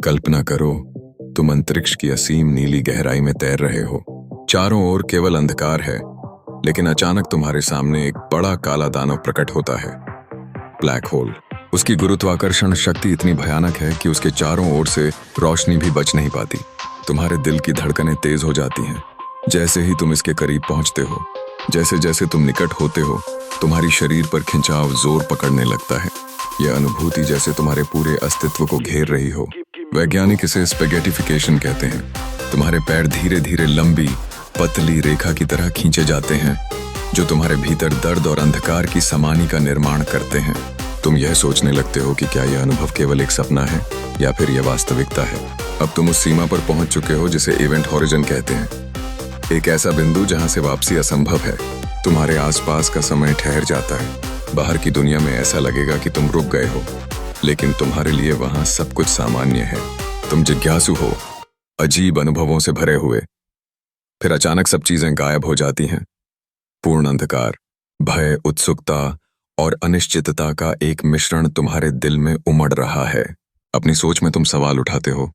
कल्पना करो, तुम अंतरिक्ष की असीम नीली गहराई में तैर रहे हो। चारों ओर केवल अंधकार है, लेकिन अचानक तुम्हारे सामने एक बड़ा काला दानव प्रकट होता है। Black hole. उसकी गुरुत्वाकर्षण शक्ति इतनी भयानक है कि उसके चारों ओर से रोशनी भी बच नहीं पाती। तुम्हारे दिल की धड़कनें तेज हो जाती हैं जैसे ही तुम इसके करीब पहुंचते हो। जैसे जैसे तुम निकट होते हो, तुम्हारी शरीर पर खिंचाव जोर पकड़ने लगता है। यह अनुभूति जैसे तुम्हारे पूरे अस्तित्व को घेर रही हो। वैज्ञानिक इसे स्पेगेटिफिकेशन कहते हैं। तुम्हारे पैर धीरे धीरे लंबी पतली रेखा की तरह खींचे जाते हैं, जो तुम्हारे भीतर दर्द और अंधकार की समानी का निर्माण करते हैं। तुम यह सोचने लगते हो कि क्या यह अनुभव केवल एक सपना है या फिर यह वास्तविकता है। अब तुम उस सीमा पर पहुंच चुके हो जिसे इवेंट हॉरिजन कहते हैं, एक ऐसा बिंदु जहां से वापसी असंभव है। तुम्हारे आसपास का समय ठहर जाता है। बाहर की दुनिया में ऐसा लगेगा कि तुम रुक गए हो, लेकिन तुम्हारे लिए वहां सब कुछ सामान्य है। तुम जिज्ञासु हो, अजीब अनुभवों से भरे हुए। फिर अचानक सब चीजें गायब हो जाती हैं। पूर्ण अंधकार, भय, उत्सुकता और अनिश्चितता का एक मिश्रण तुम्हारे दिल में उमड़ रहा है। अपनी सोच में तुम सवाल उठाते हो,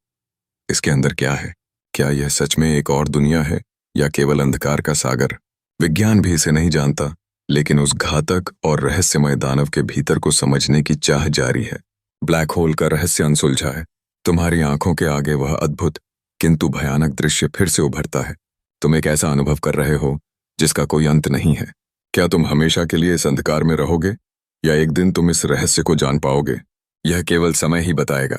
इसके अंदर क्या है? क्या यह सच में एक और दुनिया है या केवल अंधकार का सागर? विज्ञान भी इसे नहीं जानता, लेकिन उस घातक और रहस्यमय दानव के भीतर को समझने की चाह जारी है। ब्लैक होल का रहस्य अनसुलझा है। तुम्हारी आंखों के आगे वह अद्भुत किंतु भयानक दृश्य फिर से उभरता है। तुम एक ऐसा अनुभव कर रहे हो जिसका कोई अंत नहीं है। क्या तुम हमेशा के लिए इस अंधकार में रहोगे या एक दिन तुम इस रहस्य को जान पाओगे? यह केवल समय ही बताएगा।